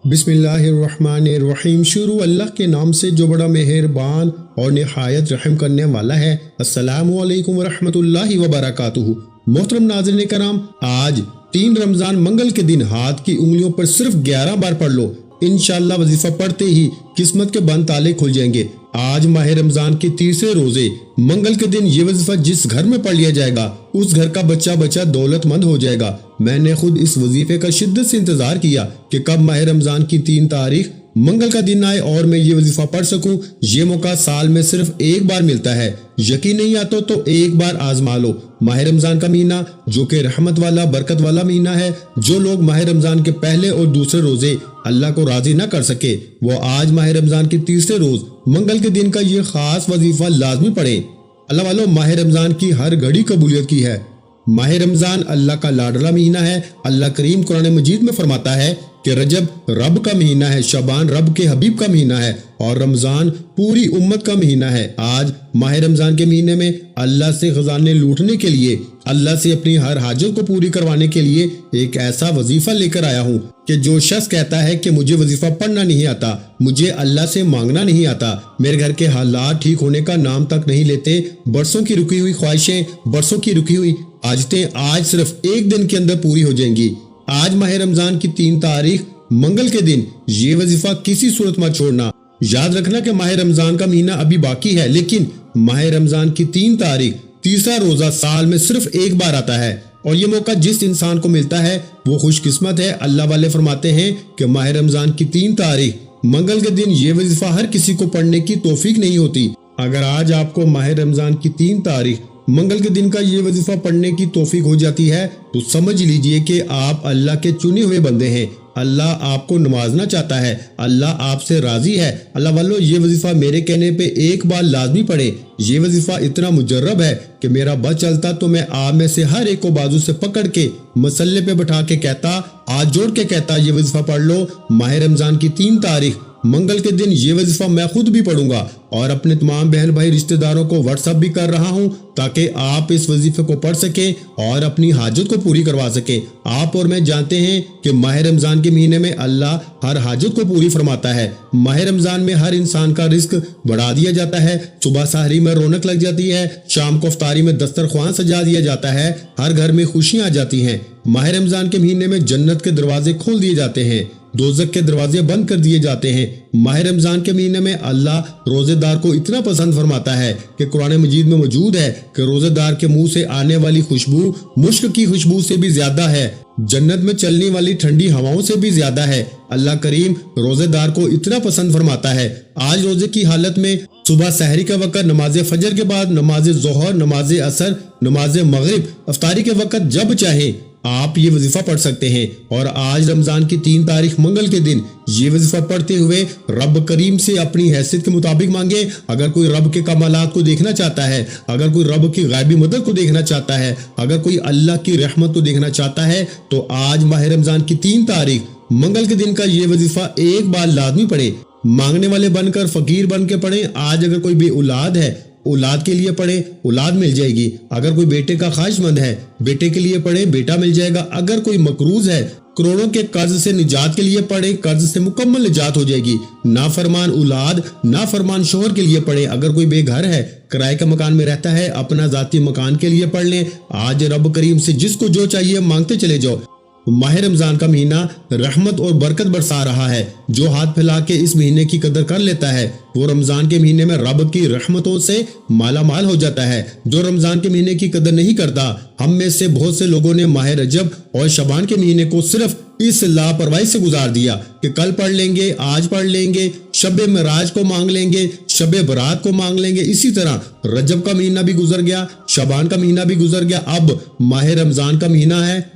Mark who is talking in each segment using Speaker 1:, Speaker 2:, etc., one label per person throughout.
Speaker 1: बिस्मिल्लाहिर्रहमानिर्रहीम। शुरू अल्लाह के नाम से जो बड़ा मेहरबान और निहायत रहम करने वाला है। अस्सलामु अलैकुम वरहमतुल्लाहि वबरकातुहू। मोहतरम नाज़रीन कराम, आज 3 रमज़ान मंगल के दिन हाथ की उंगलियों पर सिर्फ 11 बार पढ़ लो। इंशाअल्लाह वजीफा पढ़ते ही किस्मत के बंद ताले खुल जाएंगे। आज माह रमजान के तीसरे रोजे मंगल के दिन ये वजीफा जिस घर में पढ़ लिया जाएगा उस घर का बच्चा बच्चा दौलतमंद हो जाएगा। मैंने खुद इस वजीफे का शिद्दत से इंतजार किया कि कब माह रमजान की 3 तारीख मंगल का दिन आए और मैं ये वजीफा पढ़ सकूं। ये मौका साल में सिर्फ एक बार मिलता है। यकीन नहीं आता तो एक बार आजमा लो। माह रमजान का महीना जो कि रहमत वाला बरकत वाला महीना है, जो लोग माह रमजान के पहले और दूसरे रोजे अल्लाह को राजी न कर सके वो आज माह रमजान के तीसरे रोज मंगल के दिन का ये खास वजीफा लाजमी पढ़े। अल्लाह वालों, माह रमजान की हर घड़ी कबूलियत की है। माह रमजान अल्लाह का लाडला महीना है। अल्लाह करीम कुरान मजीद में फरमाता है कि रजब रब का महीना है, शबान रब के हबीब का महीना है और रमजान पूरी उम्मत का महीना है। आज माह रमजान के महीने में अल्लाह से खजाने लूटने के लिए, अल्लाह से अपनी हर हाजत को पूरी करवाने के लिए एक ऐसा वजीफा लेकर आया हूँ कि जो शख्स कहता है कि मुझे वजीफा पढ़ना नहीं आता, मुझे अल्लाह से मांगना नहीं आता, मेरे घर के हालात ठीक होने का नाम तक नहीं लेते, बरसों की रुकी हुई ख्वाहिशें, बरसों की रुकी हुई आदतें आज सिर्फ एक दिन के अंदर पूरी हो जाएंगी। आज माह रमजान की 3 तारीख मंगल के दिन ये वजीफा किसी सूरत मत छोड़ना। याद रखना कि माह रमजान का महीना अभी बाकी है, लेकिन माह रमजान की 3 तारीख तीसरा रोजा साल में सिर्फ एक बार आता है और ये मौका जिस इंसान को मिलता है वो खुशकिस्मत है। अल्लाह वाले फरमाते हैं कि माह रमजान की 3 तारीख मंगल के दिन ये वजीफा हर किसी को पढ़ने की तौफीक नहीं होती। अगर आज आपको माह रमजान की 3 तारीख मंगल के दिन का ये वजीफा पढ़ने की तौफीक हो जाती है तो समझ लीजिए कि आप अल्लाह के चुने हुए बंदे हैं। अल्लाह आपको नवाजना चाहता है, अल्लाह आपसे राजी है। अल्लाह वालों, ये वजीफा मेरे कहने पे एक बार लाजमी पढ़े। ये वजीफा इतना मुजर्रब है कि मेरा बस चलता तो मैं आप में से हर एक को बाजू से पकड़ के मसल्ले पे बैठा के कहता, हाथ जोड़ के कहता, ये वजीफा पढ़ लो। माह रमजान की 3 तारीख मंगल के दिन ये वजीफा मैं खुद भी पढ़ूंगा और अपने तमाम बहन भाई रिश्तेदारों को व्हाट्सएप भी कर रहा हूं ताकि आप इस वजीफे को पढ़ सके और अपनी हाजत को पूरी करवा सके। आप और मैं जानते हैं कि माह रमजान के महीने में अल्लाह हर हाजत को पूरी फरमाता है। माह रमजान में हर इंसान का रिस्क बढ़ा दिया जाता है। सुबह सहरी में रौनक लग जाती है, शाम को इफ्तारी में दस्तरख्वान सजा दिया जाता है, हर घर में खुशियां आ जाती हैं। माह रमजान के महीने में जन्नत के दरवाजे खोल दिए जाते हैं, दोज़ख के दरवाजे बंद कर दिए जाते हैं। माह रमजान के महीने में अल्लाह रोजेदार को इतना पसंद फरमाता है कि कुरान मजीद में मौजूद है कि रोजेदार के मुंह से आने वाली खुशबू मुश्क की खुशबू से भी ज्यादा है, जन्नत में चलने वाली ठंडी हवाओं से भी ज्यादा है। अल्लाह करीम रोजेदार को इतना पसंद फरमाता है। आज रोजे की हालत में सुबह सहरी के वक्त, नमाज फजर के बाद, नमाज जोहर, नमाज असर, नमाज मगरिब, इफ्तारी के वक्त जब चाहे आप ये वजीफा पढ़ सकते हैं। और आज रमजान की 3 तारीख मंगल के दिन ये वजीफा पढ़ते हुए रब करीम से अपनी हैसियत के मुताबिक मांगे। अगर कोई रब के कमालात को देखना चाहता है, अगर कोई रब की गायबी मदद को देखना चाहता है, अगर कोई अल्लाह की रहमत को देखना चाहता है तो आज माह रमजान की 3 तारीख मंगल के दिन का ये वजीफा एक बार लाजमी पढ़े। मांगने वाले बनकर फकीर बन के पढ़े। आज अगर कोई बे औलाद है, औलाद के लिए पढ़े, औलाद मिल जाएगी। अगर कोई बेटे का ख्वाहिशमंद है, बेटे के लिए पढ़े, बेटा मिल जाएगा। अगर कोई मकरूज है, करोड़ों के कर्ज से निजात के लिए पढ़े, कर्ज से मुकम्मल निजात हो जाएगी। नाफरमान औलाद, नाफरमान शोहर के लिए पढ़े। अगर कोई बेघर है, किराए के मकान में रहता है, अपना जाती मकान के लिए पढ़ लें। आज रब करीम से जिसको जो चाहिए मांगते चले जाओ। माह रमजान का महीना रहमत और बरकत बरसा रहा है। जो हाथ फैला के इस महीने की कदर कर लेता है वो रमजान के महीने में रब की रहमतों से माला माल हो जाता है। जो रमजान के महीने की कदर नहीं करता, हम में से बहुत से लोगों ने माह रजब और शबान के महीने को सिर्फ इस लापरवाही से गुजार दिया कि कल पढ़ लेंगे, आज पढ़ लेंगे, शबे मराज को मांग लेंगे, शबे बरात को मांग लेंगे। इसी तरह रजब का महीना भी गुजर गया, शबान का महीना भी गुजर गया, अब माह रमजान का महीना है।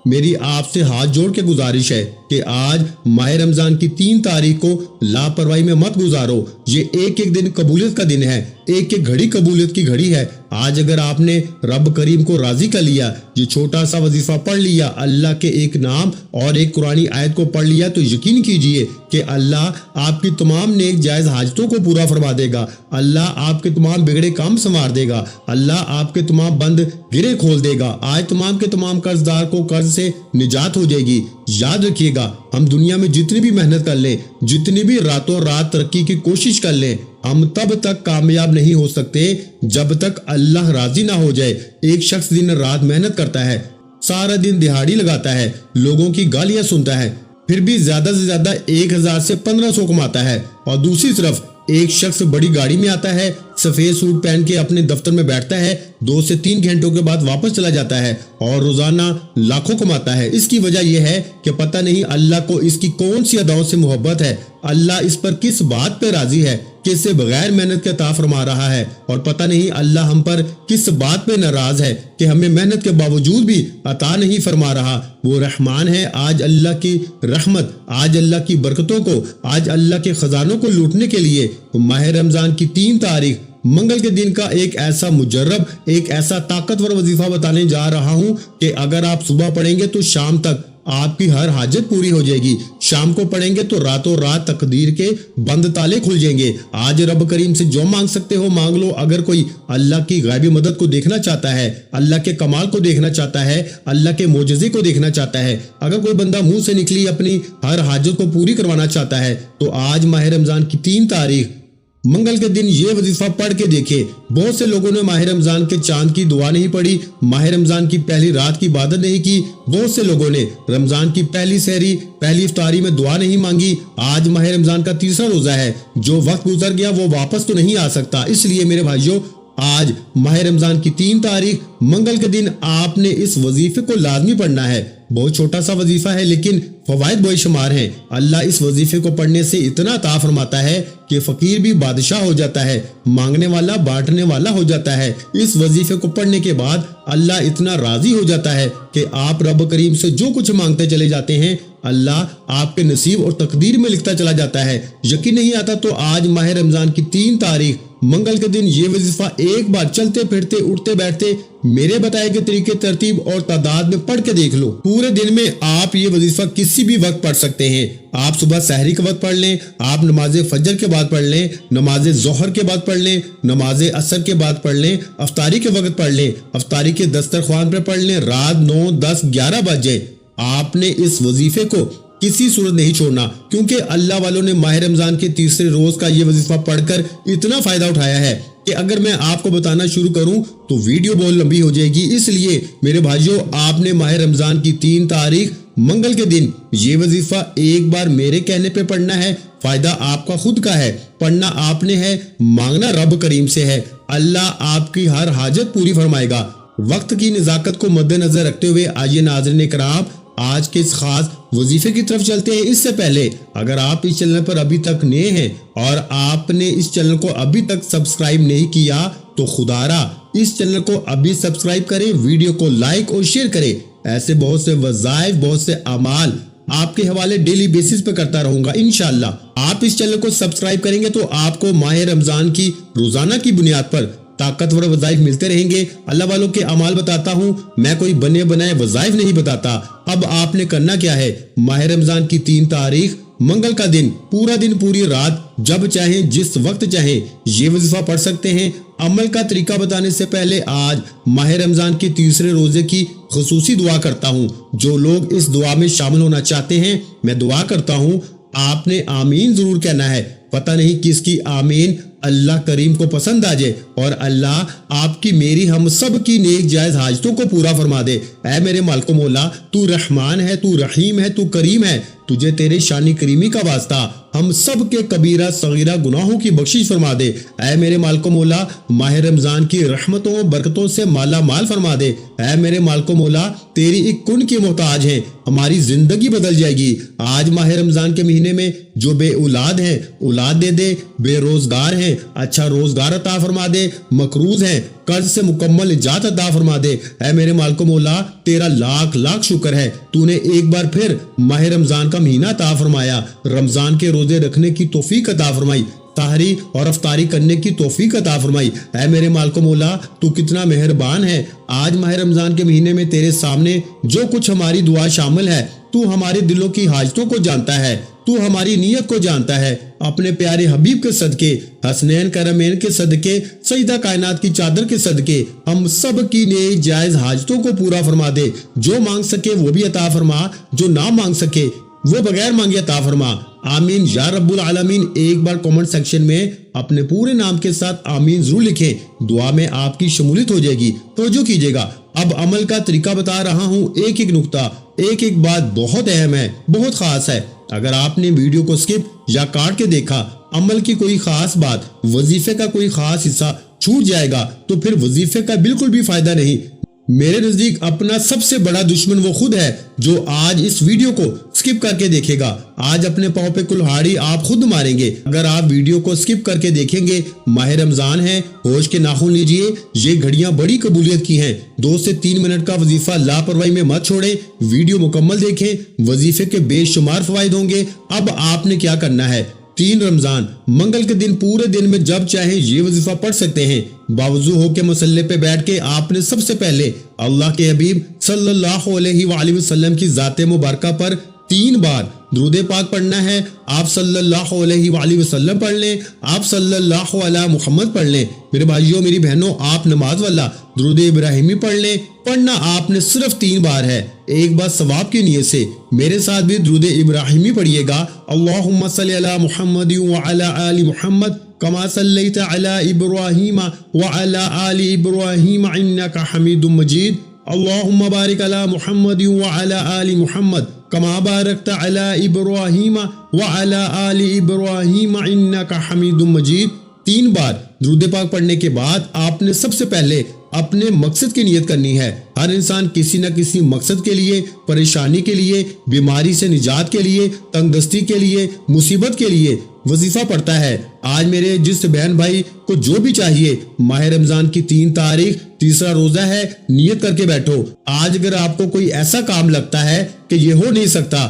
Speaker 1: मेरी आपसे हाथ जोड़ के गुजारिश है कि आज माह रमजान की 3 तारीख को लापरवाही में मत गुजारो। ये एक एक दिन कबूलियत का दिन है, एक एक घड़ी कबूलियत की घड़ी है। आज अगर आपने रब करीम को राजी कर लिया, ये छोटा सा वजीफा पढ़ लिया, अल्लाह के एक नाम और एक कुरानी आयत को पढ़ लिया, तो यकीन कीजिए कि अल्लाह आपकी तमाम नेक जायज हाजतों को पूरा फरमा देगा। अल्लाह आपके तमाम बिगड़े काम संवार देगा। अल्लाह आपके तमाम बंद गिरे खोल देगा। आज तमाम के तमाम कर्जदार को कर्ज से निजात हो जाएगी। याद रखिएगा, हम दुनिया में जितनी भी मेहनत कर लें, जितनी भी रातों रात तरक्की की कोशिश कर लें, हम तब तक कामयाब नहीं हो सकते जब तक अल्लाह राजी ना हो जाए। एक शख्स दिन रात मेहनत करता है, सारा दिन दिहाड़ी लगाता है, लोगों की गालियां सुनता है, फिर भी ज्यादा से ज्यादा 1000 से 1500 कमाता है, और दूसरी तरफ एक शख्स बड़ी गाड़ी में आता है, सफेद सूट पहन के अपने दफ्तर में बैठता है, 2 से 3 घंटों के बाद वापस चला जाता है और रोजाना लाखों कमाता है। इसकी वजह यह है कि पता नहीं अल्लाह को इसकी कौन सी अदाओं से मोहब्बत है, अल्लाह इस पर किस बात पे राजी है कि इससे बगैर मेहनत के अता फरमा रहा है, और पता नहीं अल्लाह हम पर किस बात पे नाराज है कि हमें मेहनत के बावजूद भी अता नहीं फरमा रहा। वो रहमान है। आज अल्लाह की रहमत, आज अल्लाह की बरकतों को, आज अल्लाह के खजानों को लूटने के लिए माह रमजान की 3 तारीख मंगल के दिन का एक ऐसा मुजर्रब, एक ऐसा ताकतवर वजीफा बताने जा रहा हूं कि अगर आप सुबह पढ़ेंगे तो शाम तक आपकी हर हाजत पूरी हो जाएगी। शाम को पढ़ेंगे तो रातों रात तकदीर के बंद ताले खुल जाएंगे। आज रब करीम से जो मांग सकते हो मांग लो। अगर कोई अल्लाह की गायबी मदद को देखना चाहता है, अल्लाह के कमाल को देखना चाहता है, अल्लाह के मोजज़े को देखना चाहता है, अगर कोई बंदा मुंह से निकली अपनी हर हाजत को पूरी करवाना चाहता है, तो आज माह रमजान की 3 तारीख मंगल के दिन ये वजीफा पढ़ के देखे। बहुत से लोगों ने माह रमजान के चांद की दुआ नहीं पढ़ी, माह रमजान की पहली रात की इबादत नहीं की, बहुत से लोगों ने रमजान की पहली सहरी, पहली इफ्तारी में दुआ नहीं मांगी। आज माह रमजान का 3रा रोजा है। जो वक्त गुजर गया वो वापस तो नहीं आ सकता। इसलिए मेरे भाइयों, आज माह रमजान की 3 तारीख मंगल के दिन आपने इस वजीफे को लाजमी पढ़ना है। बहुत छोटा सा वजीफा है लेकिन फवायद बेशुमार हैं। अल्लाह इस वजीफे को पढ़ने से इतना अता फरमाता है कि फकीर भी बादशाह हो जाता है, मांगने वाला बांटने वाला हो जाता है। इस वजीफे को पढ़ने के बाद अल्लाह इतना राजी हो जाता है कि आप रब करीम से जो कुछ मांगते चले जाते हैं, अल्लाह आपके नसीब और तकदीर में लिखता चला जाता है। यकीन नहीं आता तो आज माह रमजान की 3 तारीख मंगल के दिन ये वजीफा एक बार चलते फिरते उठते बैठते मेरे बताए गए तरीके, तरतीब और तादाद में पढ़ के देख लो। पूरे दिन में आप ये वजीफा किसी भी वक्त पढ़ सकते हैं। आप सुबह सहरी के वक्त पढ़ लें, आप नमाज फजर के बाद पढ़ लें, नमाज जोहर के बाद पढ़ लें, नमाज असर के बाद पढ़ लें, अफ्तारी के वक्त पढ़ लें, अफ्तारी के दस्तरख्वान पर पढ़ लें, रात 9, 10, 11 बजे। आपने इस वजीफे को किसी सूरत नहीं छोड़ना, क्योंकि अल्लाह वालों ने माह रमजान के 3रे रोज का ये वजीफा पढ़कर इतना फायदा उठाया है कि अगर मैं आपको बताना शुरू करूं तो वीडियो बहुत लंबी हो जाएगी। इसलिए मेरे भाइयों, आपने माह रमजान की 3 तारीख मंगल के दिन ये वजीफा एक बार मेरे कहने पे पढ़ना है। फायदा आपका खुद का है, पढ़ना आपने है, मांगना रब करीम से है। अल्लाह आपकी हर हाजत पूरी फरमाएगा। वक्त की नजाकत को मद्देनजर रखते हुए आइए नाज़रीन किराम, आज के इस खास वजीफे की तरफ चलते हैं। इससे पहले अगर आप इस चैनल पर अभी तक नए हैं और आपने इस चैनल को अभी तक सब्सक्राइब नहीं किया तो खुदारा इस चैनल को अभी सब्सक्राइब करें, वीडियो को लाइक और शेयर करें। ऐसे बहुत से वज़ाइफ, बहुत से अमाल आपके हवाले डेली बेसिस पे करता रहूंगा इंशाल्लाह। आप इस चैनल को सब्सक्राइब करेंगे तो आपको माह रमजान की रोजाना की बुनियाद पर ताकतवर वज़ाइफ मिलते रहेंगे। अल्लाह वालों के अमाल बताता हूँ, मैं कोई बने बनाए वज़ाइफ नहीं बताता। अब आपने करना क्या है, माह रमजान की 3 तारीख मंगल का दिन, पूरा दिन पूरी रात जब चाहें जिस वक्त चाहें ये वजीफा पढ़ सकते हैं। अमल का तरीका बताने से पहले आज माह रमजान के 3रे रोजे की खुसूसी दुआ करता हूँ। जो लोग इस दुआ में शामिल होना चाहते हैं, मैं दुआ करता हूँ आपने आमीन जरूर कहना है। पता नहीं किसकी आमीन अल्लाह करीम को पसंद आ जाए और अल्लाह आपकी मेरी हम सब की नेक जायज हाजतों को पूरा फरमा दे। ऐ मेरे मालिक मौला, तू रहमान है, तू रहीम है, तू करीम है, तुझे तेरे शानी करीमी का वास्ता हम सब के कबीरा सगीरा गुनाहों की बख्शिश फरमा दे। ऐ मेरे मालिक मौला, माह रमजान की रहमतों बरकतों से माला माल फरमा दे। ऐ मेरे मालिक मौला, तेरी एक कुन की मोहताज है, हमारी जिंदगी बदल जाएगी। आज माह रमजान के महीने में जो बे औलाद हैं औलाद दे दे, बेरोजगार हैं अच्छा रोजगार अता फरमा दे, मकरूज हैं कर्ज से मुकम्मल निजात अता फरमा दे। ऐ मेरे मालिक मौला, तेरा लाख लाख शुक्र है, तूने एक बार फिर माह रमजान का महीना अता फरमाया, रमजान के रोजे रखने की तौफीक अता फरमाई। سحری اور افطاری کرنے کی توفیق عطا فرمائی۔ اے میرے مالک و مولا، تو کتنا مہربان ہے۔ آج ماہ رمضان کے مہینے میں تیرے سامنے جو کچھ ہماری دعا شامل ہے، تو ہمارے دلوں کی حاجتوں کو جانتا ہے، تو ہماری نیت کو جانتا ہے۔ اپنے پیارے حبیب کے صدقے، حسنین کرمین کے صدقے، سیدہ کائنات کی چادر کے صدقے ہم سب کی نیک جائز حاجتوں کو پورا فرما دے۔ جو مانگ سکے وہ بھی عطا فرما، جو نہ مانگ سکے وہ بغیر مانگے عطا فرما۔ آمین یا رب العالمین۔ ایک بار کامنٹ سیکشن میں اپنے پورے نام کے ساتھ آمین ضرور لکھیں، دعا میں آپ کی شمولیت ہو جائے گی۔ توجہ کیجئے گا، اب عمل کا طریقہ بتا رہا ہوں، ایک ایک نقطہ، ایک ایک بات بہت اہم ہے، بہت خاص ہے۔ اگر آپ نے ویڈیو کو سکپ یا کاٹ کے دیکھا، عمل کی کوئی خاص بات، وظیفے کا کوئی خاص حصہ چھوٹ جائے گا تو پھر وظیفے کا بالکل بھی فائدہ نہیں۔ میرے نزدیک اپنا سب سے بڑا دشمن وہ خود ہے جو آج اس ویڈیو کو سکپ کر کے دیکھے گا۔ آج اپنے پاؤں پہ کلہاڑی آپ خود ماریں گے اگر آپ ویڈیو کو سکپ کر کے دیکھیں گے۔ ماہ رمضان ہے، ہوش کے ناخن لیجئے، یہ گھڑیاں بڑی قبولیت کی ہیں۔ 2 سے 3 منٹ کا وظیفہ لاپرواہی میں مت چھوڑیں، ویڈیو مکمل دیکھیں، وظیفے کے بے شمار فوائد ہوں گے۔ اب آپ نے کیا کرنا ہے، 3 رمضان منگل کے دن پورے دن میں جب چاہیں یہ وظیفہ پڑھ سکتے ہیں۔ باوضو ہو کے مصلی پہ بیٹھ کے آپ نے سب سے پہلے اللہ کے حبیب صلی اللہ علیہ وآلہ وسلم کی ذات مبارکہ پر 3 بار درود پاک پڑھنا ہے۔ آپ صلی اللہ علیہ وآلہ وسلم پڑھ لیں، آپ صلی اللہ علیہ محمد پڑھ لیں۔ میرے بھائیوں میری بہنوں، آپ نماز والا درود ابراہیمی پڑھ لیں۔ پڑھنا آپ نے صرف 3 بار ہے، ایک بار ثواب کی نیت سے۔ میرے ساتھ بھی درود ابراہیمی پڑھیے گا، اللہم صلی علی محمد وعلی آل محمد کما صلیت علی ابراہیم وعلی آل ابراہیم انک حمید مجید، اللہم بارک علی محمد وعلی آل محمد کما بارکت علی ابراہیم وعلی آل ابراہیم انک حمید مجید۔ 3 بار درود پاک پڑھنے کے بعد آپ نے سب سے پہلے اپنے مقصد کی نیت کرنی ہے۔ ہر انسان کسی نہ کسی مقصد کے لیے، پریشانی کے لیے، بیماری سے نجات کے لیے، تنگ دستی کے لیے، مصیبت کے لیے وظیفہ پڑھتا ہے۔ آج میرے جس بہن بھائی کو جو بھی چاہیے، ماہ رمضان کی 3 تاریخ تیسرا روزہ ہے، نیت کر کے بیٹھو۔ آج اگر آپ کو کوئی ایسا کام لگتا ہے کہ یہ ہو نہیں سکتا،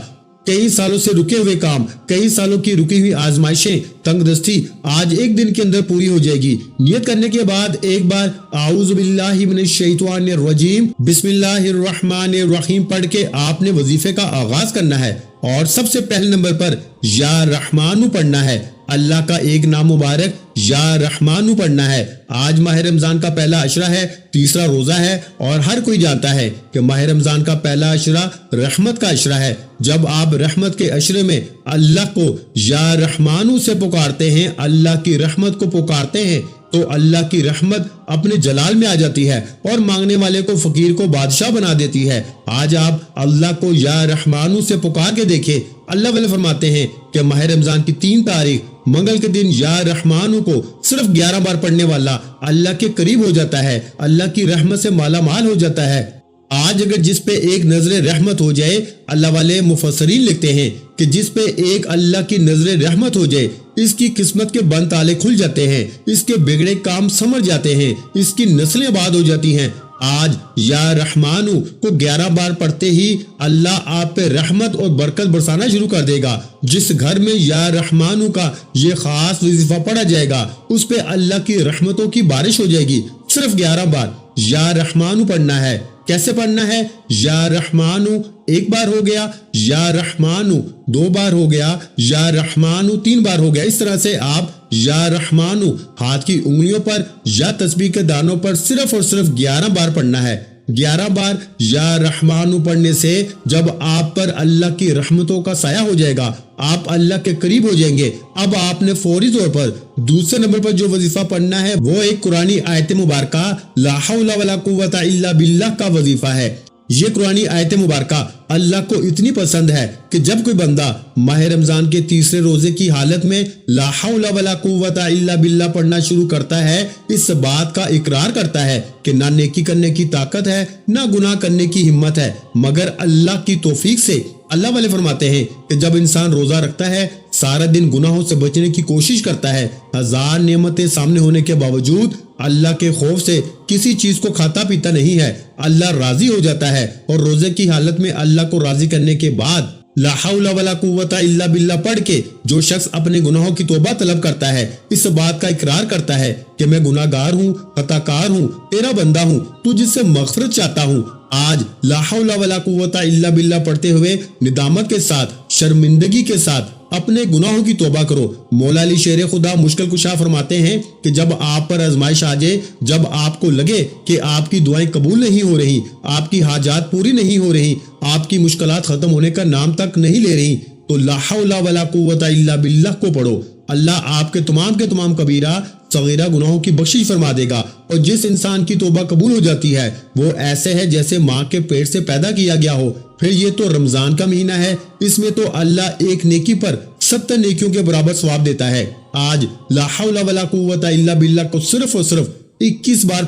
Speaker 1: کئی سالوں سے رکے ہوئے کام، کئی سالوں کی رکی ہوئی آزمائشیں، تنگ دستی آج ایک دن کے اندر پوری ہو جائے گی۔ نیت کرنے کے بعد ایک بار اعوذ باللہ من الشیطان الرجیم بسم اللہ الرحمن الرحیم پڑھ کے آپ نے وظیفے کا آغاز کرنا ہے، اور سب سے پہلے نمبر پر یا رحمانو پڑھنا ہے۔ اللہ کا ایک نام مبارک یا رحمانو پڑھنا ہے۔ آج ماہ رمضان کا پہلا عشرہ ہے، تیسرا روزہ ہے، اور ہر کوئی جانتا ہے کہ ماہ رمضان کا پہلا عشرہ رحمت کا عشرہ ہے۔ جب آپ رحمت کے عشرے میں اللہ کو یا رحمانو سے پکارتے ہیں، اللہ کی رحمت کو پکارتے ہیں، تو اللہ کی رحمت اپنے جلال میں آ جاتی ہے اور مانگنے والے کو، فقیر کو بادشاہ بنا دیتی ہے۔ آج آپ اللہ کو یا رحمانو سے پکار کے دیکھیں۔ اللہ والے فرماتے ہیں کہ ماہ رمضان کی 3 تاریخ منگل کے دن یا رحمانو کو صرف 11 بار پڑھنے والا اللہ کے قریب ہو جاتا ہے، اللہ کی رحمت سے مالا مال ہو جاتا ہے۔ آج اگر جس پہ ایک نظر رحمت ہو جائے، اللہ والے مفسرین لکھتے ہیں کہ جس پہ ایک اللہ کی نظر رحمت ہو جائے، اس کی قسمت کے بند تالے کھل جاتے ہیں، اس کے بگڑے کام سمجھ جاتے ہیں، اس کی نسلیں آباد ہو جاتی ہیں۔ آج یا رحمانو کو 11 بار پڑھتے ہی اللہ آپ پہ رحمت اور برکت برسانا شروع کر دے گا۔ جس گھر میں یا رحمانو کا یہ خاص وظیفہ پڑھا جائے گا، اس پہ اللہ کی رحمتوں کی بارش ہو جائے گی۔ صرف 11 بار یا رحمانو پڑھنا ہے۔ کیسے پڑھنا ہے؟ یا رحمانو ایک بار ہو گیا، یا رحمانو 2 بار ہو گیا، یا رحمانو 3 بار ہو گیا۔ اس طرح سے آپ یا رحمانو ہاتھ کی انگلیوں پر یا تسبیح کے دانوں پر صرف اور صرف 11 بار پڑھنا ہے۔ 11 بار یا رحمانو پڑھنے سے جب آپ پر اللہ کی رحمتوں کا سایہ ہو جائے گا، آپ اللہ کے قریب ہو جائیں گے۔ اب آپ نے فوری طور پر دوسرے نمبر پر جو وظیفہ پڑھنا ہے وہ ایک قرآنی آیت مبارکہ لا حول ولا قوت الا باللہ کا وظیفہ ہے۔ یہ قرآنی آیت مبارکہ اللہ کو اتنی پسند ہے کہ جب کوئی بندہ ماہ رمضان کے تیسرے روزے کی حالت میں لا حول ولا قوت الا باللہ پڑھنا شروع کرتا ہے، اس بات کا اقرار کرتا ہے کہ نہ نیکی کرنے کی طاقت ہے، نہ گناہ کرنے کی ہمت ہے، مگر اللہ کی توفیق سے۔ اللہ والے فرماتے ہیں کہ جب انسان روزہ رکھتا ہے، سارا دن گناہوں سے بچنے کی کوشش کرتا ہے، 1000 نعمتیں سامنے ہونے کے باوجود اللہ کے خوف سے کسی چیز کو کھاتا پیتا نہیں ہے، اللہ راضی ہو جاتا ہے، اور روزے کی حالت میں اللہ کو راضی کرنے کے بعد ला हौला वला कुव्वता इल्ला बिल्लाह पढ़ के जो शख्स अपने गुनाहों की तौबा तलब करता है, इस बात का इकरार करता है कि मैं गुनाहगार हूँ, खताकार हूँ, तेरा बंदा हूँ, तू जिससे मग़फ़िरत चाहता हूँ, आज ला हौला वला कुव्वता इल्ला बिल्लाह पढ़ते हुए निदामत के साथ, शर्मिंदगी के साथ अपने गुनाहों की तौबा करो। मौला अली शेर खुदा मुश्किल कुशा फरमाते हैं कि जब आप पर आजमाइश आ जाए, जब आपको लगे कि आपकी दुआएं कबूल नहीं हो रही, आपकी हाजात पूरी नहीं हो रही, आपकी मुश्किलात खत्म होने का नाम तक नहीं ले रही, तो ला हौला वला कुव्वता इल्ला बिल्लाह को पढ़ो। अल्लाह आपके तमाम कबीरा सगीरा गुनाहों की बख्शिश फरमा देगा। और जिस इंसान की तौबा कबूल हो जाती है वो ऐसे है जैसे माँ के पेट से पैदा किया गया हो। फिर ये तो रमजान का महीना है, इसमें तो अल्लाह एक नेकी पर 70 नेकियों के बराबर सवाब देता है। आज ला हौला वला कुव्वता इल्ला बिल्लाह को सिर्फ और सिर्फ 21 बार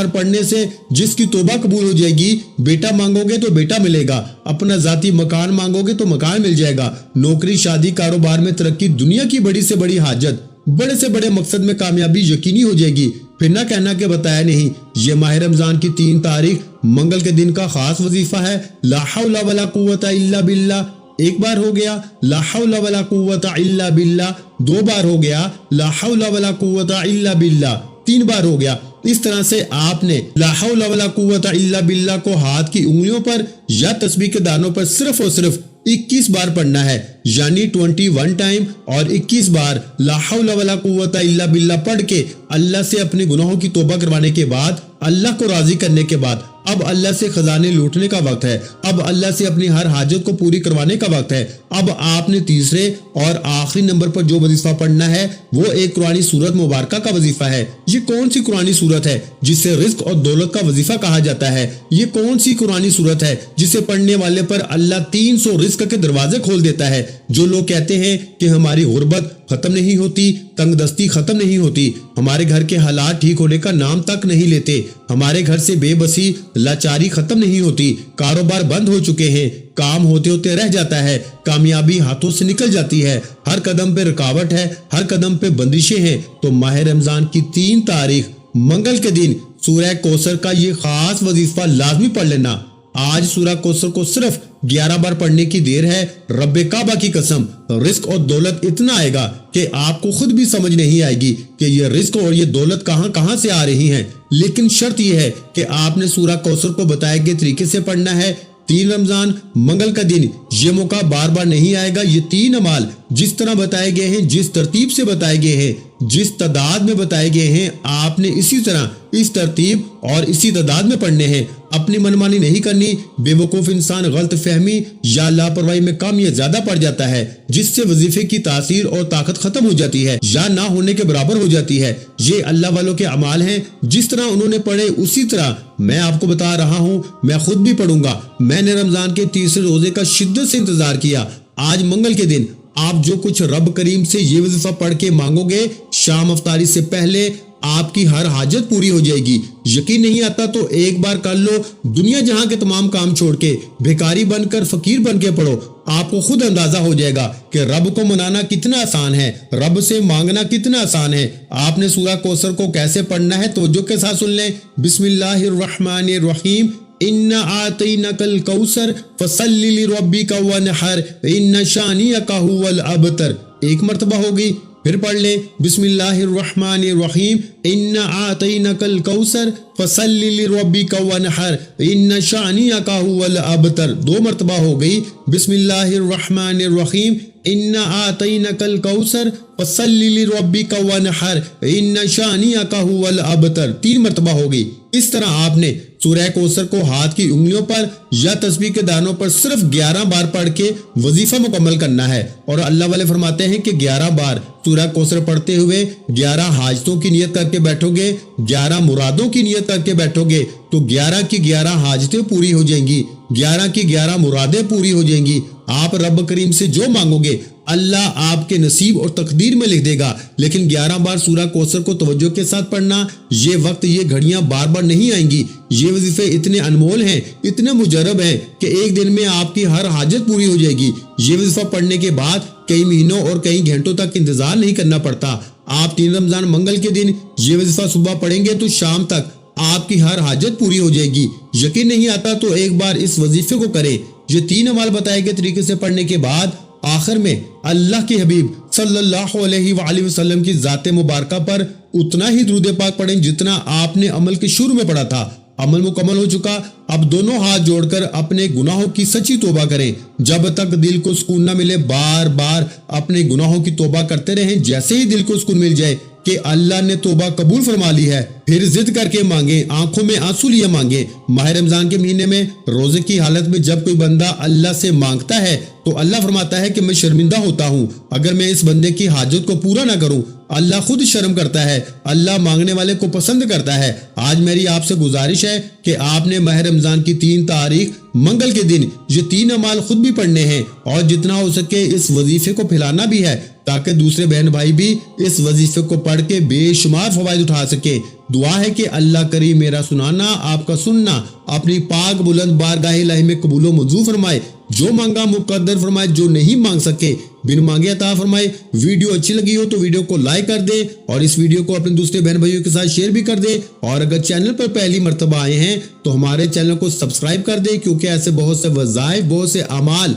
Speaker 1: पढ़ने से जिसकी तौबा कबूल हो जाएगी, बेटा मांगोगे तो बेटा मिलेगा, अपना जाती मकान मांगोगे तो मकान मिल जाएगा, नौकरी, शादी, कारोबार में तरक्की, दुनिया की बड़ी से बड़ी हाजत, बड़े से बड़े मकसद में कामयाबी यकीनी हो जाएगी। फिर ना कहना कि बताया नहीं। ये माह रमजान की 3 तारीख मंगल के दिन का खास वजीफा है। ला हौला वला कुव्वता इल्ला बिल्लाह 1 बार हो गया, ला हौला वला कुव्वता इल्ला बिल्लाह 2 बार हो गया, ला हौला वला कुव्वता इल्ला बिल्लाह 3 बार हो गया। इस तरह से आपने ला हौला वला कुव्वता इल्ला बिल्लाह को हाथ की उंगलियों पर या तस्बीह के दानों पर सिर्फ और सिर्फ 21 बार पढ़ना है, यानी 21 टाइम। और 21 बार ला हौला वला कुव्वता इल्ला बिल्लाह पढ़ के अल्लाह से अपने गुनाहों की तौबा करवाने के बाद, अल्लाह को राजी करने के बाद अब अल्लाह से खजाने लूटने का वक्त है। अब अल्लाह से अपनी हर हाजत को पूरी करवाने का वक्त है। अब आपने तीसरे और आखिरी नंबर पर जो वजीफा पढ़ना है वो एक कुरानी सूरत मुबारका का वजीफा है। ये कौन सी कुरानी सूरत है जिसे रिज्क और दौलत का वजीफा कहा जाता है? ये कौन सी कुरानी सूरत है जिसे पढ़ने वाले पर अल्लाह 300 रिज्क के दरवाजे खोल देता है? जो लोग कहते हैं कि हमारी गुर्बत खत्म नहीं होती, तंगदस्ती खत्म नहीं होती, हमारे घर के हालात ठीक होने का नाम तक नहीं लेते, हमारे घर से बेबसी, लाचारी खत्म नहीं होती, कारोबार बंद हो चुके हैं, काम होते होते रह जाता है, कामयाबी हाथों से निकल जाती है, हर कदम पे रुकावट है, हर कदम पे बंदिशें हैं, तो माह रमजान की 3 तारीख मंगल के दिन सूरह कौसर का ये खास वजीफा लाजमी पढ़ लेना। आज सूरह कौसर को सिर्फ 11 बार पढ़ने की देर है। रब्बे काबा की कसम, रिस्क और दौलत इतना आएगा कि आपको खुद भी समझ नहीं आएगी कि ये रिस्क और ये दौलत कहां से आ रही हैं। लेकिन शर्त यह है कि आपने सूरह कौसर को बताए गए तरीके से पढ़ना है। 3 रमजान मंगल का दिन, ये मौका बार बार नहीं आएगा। ये 3 अमाल जिस तरह बताए गए हैं, जिस तरतीब से बताए गए हैं, जिस तादाद में बताए गए हैं, आपने इसी तरह, इस तरतीब और इसी तादाद में पढ़ने हैं। अपनी मनमानी नहीं करनी। बेवकूफ इंसान गलत फहमी या लापरवाही में कम या ज्यादा पड़ जाता है, जिससे वजीफे की तासीर और ताकत खत्म हो जाती है या ना होने के बराबर हो जाती है। ये अल्लाह वालों के अमाल हैं, जिस तरह उन्होंने पढ़े उसी तरह मैं आपको बता रहा हूँ। मैं खुद भी पढ़ूंगा। मैंने रमजान के तीसरे रोजे का शिद्दत से इंतजार किया। आज मंगल के दिन आप जो कुछ रब करीम से ये वजीफा पढ़ के मांगोगे, शाम अफ्तारी से पहले आपकी हर हाजत पूरी हो जाएगी। यकीन नहीं आता तो एक बार कर लो। दुनिया जहां के तमाम काम छोड़ के भिखारी बनकर फकीर बन के पढ़ो, आपको खुद अंदाजा हो जाएगा कि रब को मनाना कितना आसान है, रब से मांगना कितना आसान है। आपने सूरह कौसर को कैसे पढ़ना है तवज्जो के साथ सुन लें। बिस्मिल्लाहिर्रहमानिर्रहीम। इन्ना आतैनकल कौसर फसल्लि लिरब्बिका वनहर इन्ना शानियका हुवल अबतर। 1 मर्तबा होगी, फिर पढ़ लें। बिस्मिल्लाहिर्रहमानिर्रहीम। इन्ना आतैनकल कौसर फसल्लि लिरब्बिका वनहर इन्ना शानियका हुवल अबतर। 2 मर्तबा हो गई। बिस्मिल्लाहिर्रहमानिर्रहीम। इन्ना आतैनकल कौसर फसल्लि लिरब्बिका वनहर इन्ना शानियका हुवल अबतर। 3 मर्तबा हो गई। इस तरह आपने सूरह कौसर को हाथ की उंगलियों पर या तस्बीह के दानों पर सिर्फ 11 बार पढ़ के वजीफा मुकम्मल करना है। और अल्लाह वाले फरमाते हैं कि 11 बार सूरह कौसर पढ़ते हुए 11 हाजतों की नियत करके बैठोगे, 11 मुरादों की नियत करके बैठोगे तो 11 की 11 हाजतें पूरी हो जाएंगी, 11 की 11 मुरादें पूरी हो जाएंगी। आप रब करीम से जो मांगोगे अल्लाह आपके नसीब और तकदीर में लिख देगा। लेकिन 11 बार सूरह कौसर को तवज्जो के साथ पढ़ना। ये वक्त, ये घड़ियां बार बार नहीं आएंगी। ये वजीफे इतने अनमोल हैं, इतने मुजरब हैं कि एक दिन में आपकी हर हाजत पूरी हो जाएगी। ये वजीफा पढ़ने के बाद कई महीनों और कई घंटों तक इंतजार नहीं करना पड़ता। आप 3 रमजान मंगल के दिन ये वजीफा सुबह पढ़ेंगे तो शाम तक आपकी हर हाजत पूरी हो जाएगी। यकीन नहीं आता तो एक बार इस वजीफे को करें। یہ 3 اعمال بتائے گئے طریقے سے پڑھنے کے بعد آخر میں اللہ کے حبیب صلی اللہ علیہ وآلہ وسلم کی ذات مبارکہ پر اتنا ہی درود پاک پڑھیں جتنا آپ نے عمل کے شروع میں پڑھا تھا۔ عمل مکمل ہو چکا، اب دونوں ہاتھ جوڑ کر اپنے گناہوں کی سچی توبہ کریں۔ جب تک دل کو سکون نہ ملے بار بار اپنے گناہوں کی توبہ کرتے رہیں۔ جیسے ہی دل کو سکون مل جائے کہ اللہ نے توبہ قبول فرما لی ہے، پھر ضد کر کے مانگیں، آنکھوں میں آنسو لیے مانگیں۔ ماہ رمضان کے مہینے میں روزے کی حالت میں جب کوئی بندہ اللہ سے مانگتا ہے تو اللہ فرماتا ہے کہ میں شرمندہ ہوتا ہوں اگر میں اس بندے کی حاجت کو پورا نہ کروں۔ اللہ خود شرم کرتا ہے، اللہ مانگنے والے کو پسند کرتا ہے۔ آج میری آپ سے گزارش ہے کہ آپ نے ماہ رمضان کی 3 تاریخ منگل کے دن یہ 3 اعمال خود بھی پڑھنے ہیں اور جتنا ہو سکے اس وظیفے کو پھیلانا بھی ہے تاکہ دوسرے بہن بھائی بھی اس وظیفے کو پڑھ کے بے شمار فوائد اٹھا سکے۔ دعا ہے کہ اللہ کریم میرا سنانا، آپ کا سننا اپنی پاک بلند بارگاہ الہی میں قبول و منظور فرمائے۔ جو مانگا مقدر فرمائے، جو نہیں مانگ سکے بن مانگے عطا فرمائے۔ ویڈیو اچھی لگی ہو تو ویڈیو کو لائک کر دے اور اس ویڈیو کو اپنے دوسرے بہن بھائیوں کے ساتھ شیئر بھی کر دے، اور اگر چینل پر پہلی مرتبہ آئے ہیں تو ہمارے چینل کو سبسکرائب کر دے، کیونکہ ایسے بہت سے وظائف، بہت سے اعمال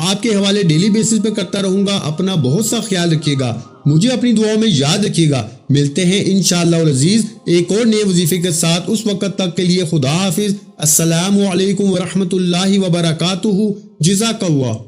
Speaker 1: آپ کے حوالے ڈیلی بیسس پہ کرتا رہوں گا۔ اپنا بہت سا خیال رکھیے گا، مجھے اپنی دعاؤں میں یاد رکھیے گا۔ ملتے ہیں انشاءاللہ العزیز ایک اور نئے وظیفے کے ساتھ، اس وقت تک کے لیے خدا حافظ۔ السلام علیکم ورحمۃ اللہ وبرکاتہ۔ جزاک اللہ۔